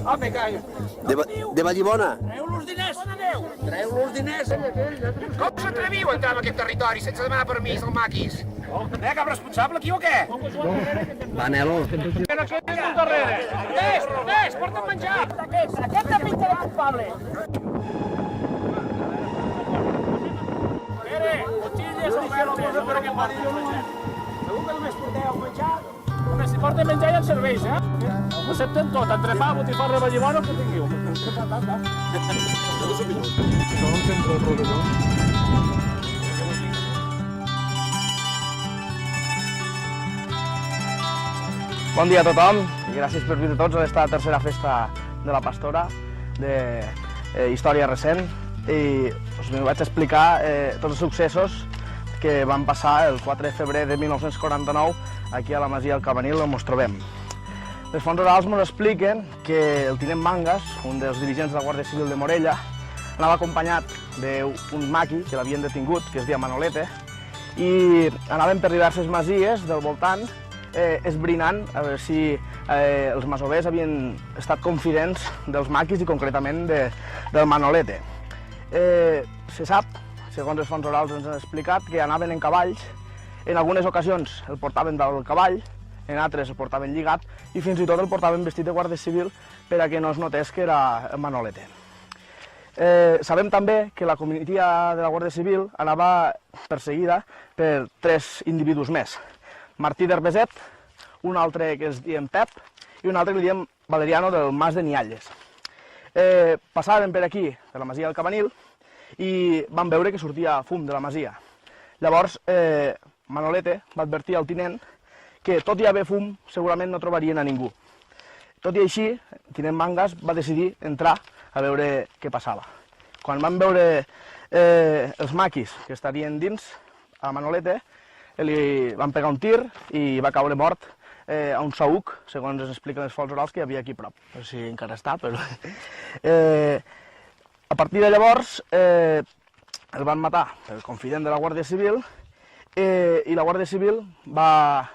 Home, calla. De Vallibona? Treu-los diners! Treu-los diners! Com s'atreviu a entrar en aquest territori sense demanar permís al maquis? Cap responsable aquí o què? Manelo. Que no quedis al darrere! Res, porta'm menjar! Aquest de pinta de culpable! Pere, botilles obertes, a veure què porta. Segur que només porteu menjar? Home, si porta menjar ja en serveix, eh? Ho accepten tot, entrepà, botifarra, vallibona, el que tingueu. Bon dia a tothom i gràcies per venir tots a esta tercera festa de la Pastora de història recent i us vaig explicar tots els successos que van passar el 4 de febrer de 1949 aquí a la Masia del Cabanil on ens trobem. Les fonts orals ens expliquen que el tinent Mangas, un dels dirigents de la Guàrdia Civil de Morella, anava acompanyat d'un maqui que l'havien detingut, que es deia Manolete, i anaven per diverses masies del voltant esbrinant a veure si els masovers havien estat confidents dels maquis i concretament del Manolete. Se sap, segons les fonts orals ens han explicat, que anaven en cavalls, en algunes ocasions el portaven del cavall, en altres el portaven lligat i fins i tot el portaven vestit de guàrdia civil per a que no es notés que era el Manolete. Sabem també que la comitiva de la Guàrdia Civil anava perseguida per 3 individus més. Martí d'Herbeset, un altre que es diem Pep i un altre que li diem Valeriano del Mas de Nialles. Passaven per aquí, per la Masia del Cabanil, i van veure que sortia fum de la masia. Llavors, Manolete va advertir al tinent que tot i haver fum segurament no trobarien a ningú. Tot i així, el tinent Mangas va decidir entrar a veure què passava. Quan van veure els maquis que estarien dins, a Manolete, li van pegar un tir i va caure mort a un saüc, segons ens expliquen les fonts orals, que hi havia aquí a prop. No sé si encara està, però... A partir de llavors, el van matar el confident de la Guàrdia Civil i la Guàrdia Civil va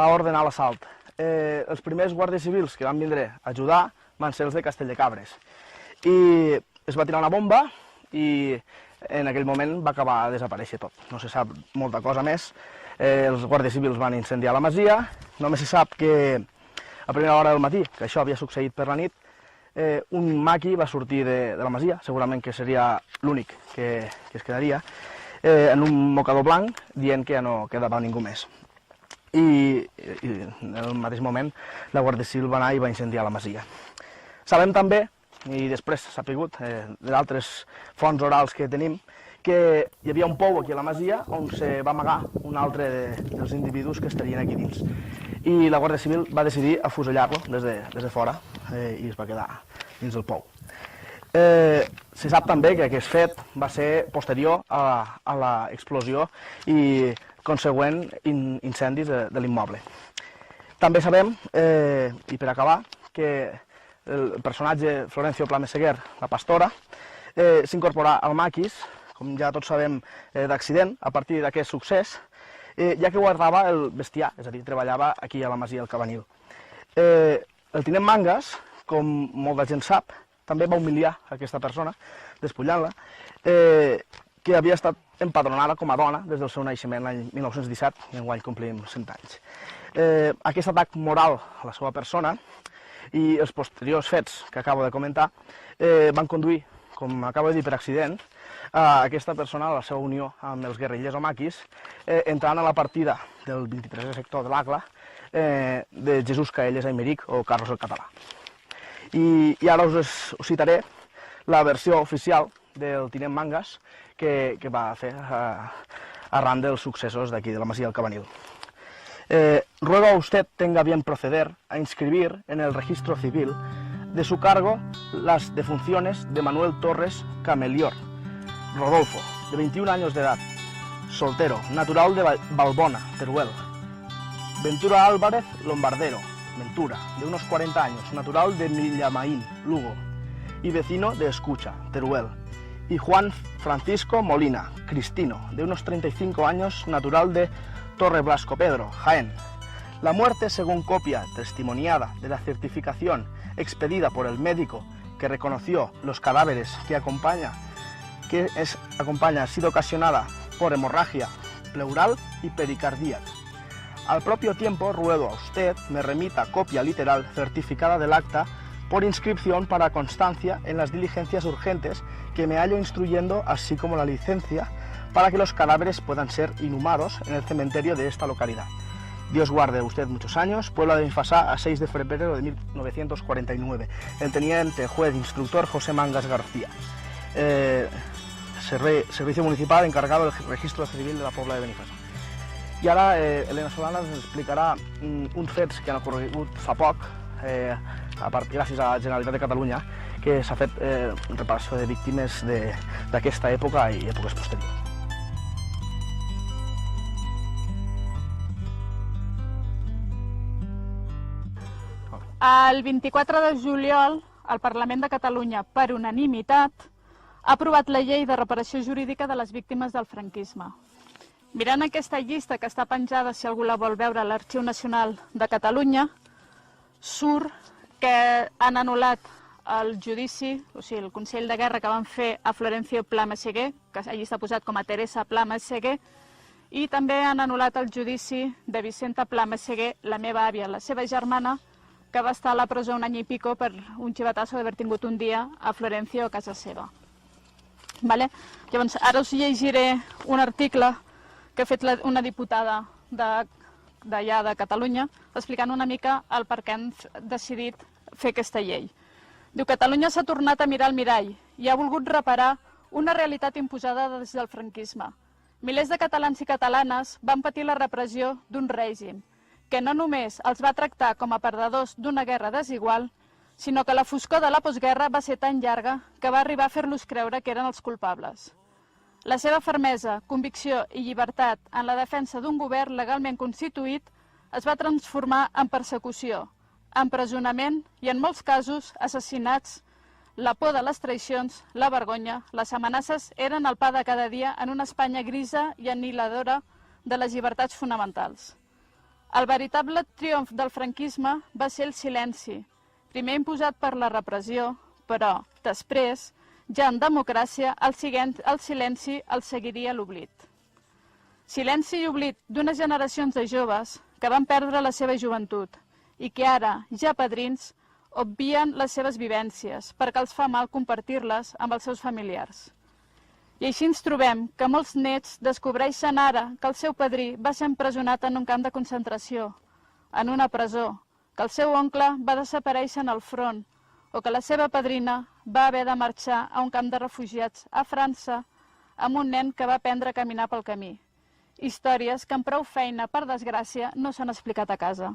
ordenar l'assalt. Els primers guàrdies civils que van vindre a ajudar van ser els de Castelldecabres. I es va tirar una bomba i en aquell moment va acabar a desaparèixer tot. No se sap molta cosa més. Els guàrdies civils van incendiar la masia. Només se sap que a primera hora del matí, que això havia succeït per la nit, un maqui va sortir de la masia, segurament que seria l'únic que es quedaria, en un mocador blanc, dient que ja no quedava ningú més. I en el mateix moment la Guàrdia Civil va anar i va incendiar la masia. Sabem també, i després s'ha sapigut d'altres fonts orals que tenim, que hi havia un pou aquí a la masia on se va amagar un altre dels individus que estarien aquí dins. I la Guàrdia Civil va decidir afusellar-lo des de fora i es va quedar dins del pou. Se sap també que aquest fet va ser posterior a l'explosió i consegüent incendis de l'immoble. També sabem, i per acabar, que el personatge Florencio Plameseguer, la pastora, s'incorporà al maquis, com ja tots sabem, d'accident, a partir d'aquest succés, ja que guardava el bestiar, és a dir, treballava aquí a la Masia del Cabanil. El tinent Mangas, com molta gent sap, també va humiliar aquesta persona, despullant-la, que havia estat empadronada com a dona des del seu naixement l'any 1917, i enguany complim 100 anys. Aquest atac moral a la seva persona i els posteriors fets que acabo de comentar van conduir, com acabo de dir per accident, a aquesta persona a la seva unió amb els guerrillers o maquis, entrant a la partida del 23è sector de l'Acla de Jesús Caelles Aymeric o Carlos el Català. I ara us citaré la versió oficial del tinent Mangas que va fer arran dels successos d'aquí, de la Masia del Cabanil. Ruego a usted tenga bien proceder a inscribir en el registro civil de su cargo las defunciones de Manuel Torres Camelior Rodolfo, de 21 años de edad, soltero, natural de Balbona, Teruel. Ventura Álvarez Lombardero, Ventura, de unos 40 años, natural de Millamaín, Lugo, y vecino de Escucha, Teruel. Y Juan Francisco Molina, Cristino, de unos 35 años, natural de Torre Blasco Pedro, Jaén. La muerte, según copia testimoniada de la certificación expedida por el médico que reconoció los cadáveres que acompaña, ha sido ocasionada por hemorragia pleural y pericardíaca. Al propio tiempo, ruego a usted me remita copia literal certificada del acta por inscripción para constancia en las diligencias urgentes que me hallo instruyendo, así como la licencia para que los cadáveres puedan ser inhumados en el cementerio de esta localidad. Dios guarde a usted muchos años. Puebla de Benifasá, a 6 de febrero de 1949. El teniente juez instructor José Mangas García. Servicio municipal encargado del registro civil de la Pobla de Benifasá. I ara Elena Solanas ens explicarà uns fets que han ocorregut fa poc, gràcies a la Generalitat de Catalunya, que s'ha fet reparació de víctimes d'aquesta època i èpoques posteriors. El 24 de juliol, el Parlament de Catalunya, per unanimitat, ha aprovat la llei de reparació jurídica de les víctimes del franquisme. Mirant aquesta llista que està penjada, si algú la vol veure, a l'Arxiu Nacional de Catalunya, surt que han anul·lat el judici, o sigui, el Consell de Guerra que van fer a Florencio Pla Meseguer, que allí està posat com a Teresa Pla Meseguer, i també han anul·lat el judici de Vicenta Pla Meseguer, la meva àvia, la seva germana, que va estar a la presó un any i pico per un xivatasso d'haver tingut un dia a Florencio a casa seva. Llavors, ara us llegiré un article que ha fet una diputada d'allà de Catalunya, explicant una mica el per què han decidit fer aquesta llei. Diu: Catalunya s'ha tornat a mirar al mirall i ha volgut reparar una realitat imposada des del franquisme. Milers de catalans i catalanes van patir la repressió d'un règim que no només els va tractar com a perdedors d'una guerra desigual, sinó que la foscor de la postguerra va ser tan llarga que va arribar a fer-los creure que eren els culpables. La seva fermesa, convicció i llibertat en la defensa d'un govern legalment constituït es va transformar en persecució, empresonament i, en molts casos, assassinats. La por de les traïcions, la vergonya, les amenaces eren el pa de cada dia en una Espanya grisa i anihiladora de les llibertats fonamentals. El veritable triomf del franquisme va ser el silenci, primer imposat per la repressió, però, després, ja en democràcia, el silenci el seguiria l'oblit. Silenci i oblit d'unes generacions de joves que van perdre la seva joventut i que ara, ja padrins, obvien les seves vivències perquè els fa mal compartir-les amb els seus familiars. I així ens trobem que molts nets descobreixen ara que el seu padrí va ser empresonat en un camp de concentració, en una presó, que el seu oncle va desaparèixer en el front o que la seva padrina va haver de marxar a un camp de refugiats a França amb un nen que va aprendre a caminar pel camí. Històries que amb prou feina, per desgràcia, no s'han explicat a casa.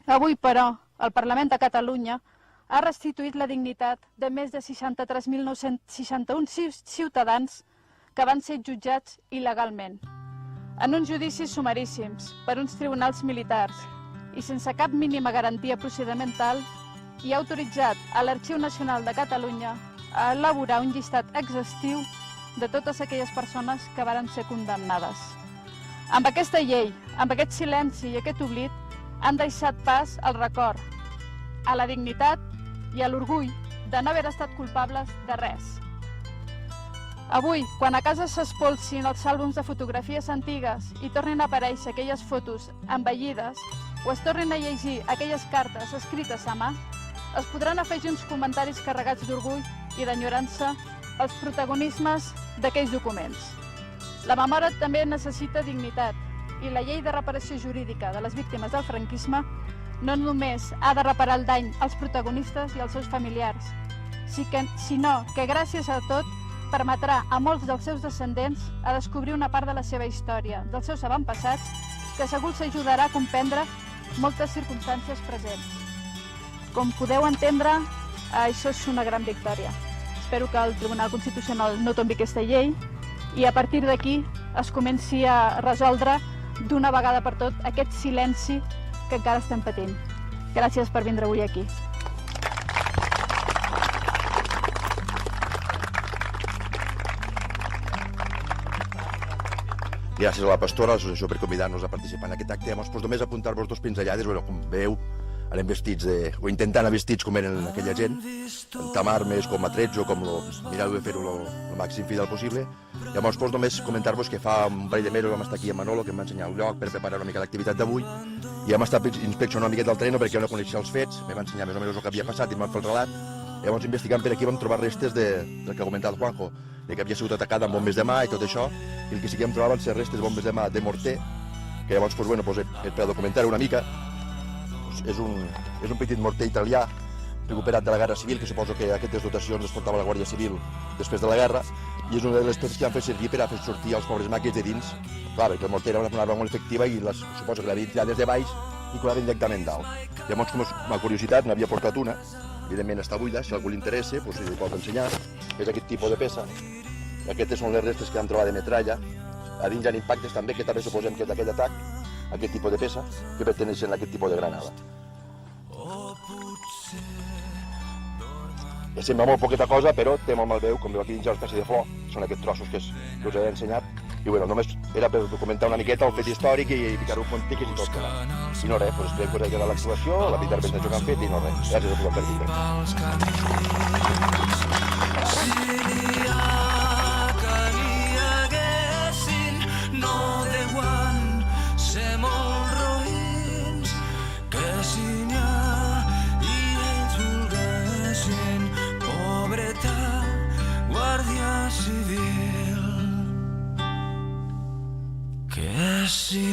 Avui, però, el Parlament de Catalunya ha restituït la dignitat de més de 63.961 ciutadans que van ser jutjats il·legalment, en uns judicis sumaríssims per uns tribunals militars i sense cap mínima garantia procedimental, i ha autoritzat a l'Arxiu Nacional de Catalunya a elaborar un llistat exhaustiu de totes aquelles persones que varen ser condemnades. Amb aquesta llei, amb aquest silenci i aquest oblit, han deixat pas al record, a la dignitat i a l'orgull de no haver estat culpables de res. Avui, quan a casa s'espolsin els àlbums de fotografies antigues i tornin a aparèixer aquelles fotos envellides o es tornin a llegir aquelles cartes escrites a mà, es podran afegir uns comentaris carregats d'orgull i d'enyorança als protagonismes d'aquells documents. La memòria també necessita dignitat i la llei de reparació jurídica de les víctimes del franquisme no només ha de reparar el dany als protagonistes i als seus familiars, sinó que gràcies a tot permetrà a molts dels seus descendents a descobrir una part de la seva història, dels seus avantpassats, que segur s'ajudarà a comprendre moltes circumstàncies presents. Com podeu entendre, això és una gran victòria. Espero que el Tribunal Constitucional no tombi aquesta llei i a partir d'aquí es comenci a resoldre d'una vegada per tot aquest silenci que encara estem patint. Gràcies per vindre avui aquí. Gràcies a la Pastora, a l'associació, per convidar-nos a participar en aquest acte. Llavors, només apuntar-vos dos pinzellades, com veieu, anem vestits o intentant anar vestits com eren aquella gent, amb armes, com atrets o com mirar de fer-ho el màxim fidel possible. Llavors, només comentar-vos que fa un parell de mesos vam estar aquí a Manolo, que em va ensenyar el lloc per preparar una mica l'activitat d'avui, i hem estat inspeccionant una miqueta el terreno perquè jo no coneixia els fets, em va ensenyar més o menys el que havia passat i em van fer el relat. Llavors, investigant per aquí vam trobar restes del que ha comentat el Juanjo, que havia sigut atacada amb bombes de mà i tot això, i el que sí que hem trobat van ser restes de bombes de mà de morter, que llavors, per documentar una mica, és un petit morter italià recuperat de la Guerra Civil, que suposo que aquestes dotacions les portava la Guàrdia Civil després de la guerra, i és una de les peces que han fet servir per a fer sortir els pobres maquis de dins. Clar, perquè el morter era una arma molt efectiva i suposo que l'havien tirat des de baix i que l'havien directament dalt. Llavors, com una curiositat, n'havia portat una, evidentment està buida, si algú li interessa, li pot ensenyar, és aquest tipus de peça. Aquestes són les restes que han trobat de metralla. A dins hi ha impactes també, que també suposem que és d'aquell atac, aquest tipus de peça, que perteneixen a aquest tipus de granada. Sembla molt poqueta cosa, però té molt mal veu, com veu aquí dins hi ha una espècie de flor, són aquests trossos que us he ensenyat, i només era per documentar una miqueta el fet històric i ficar-ho en pontiques i tot. I no res, esperem que us hagi agradat l'actuació, la intervenció que han fet i no res. Gràcies a tothom per vindre. Civil que si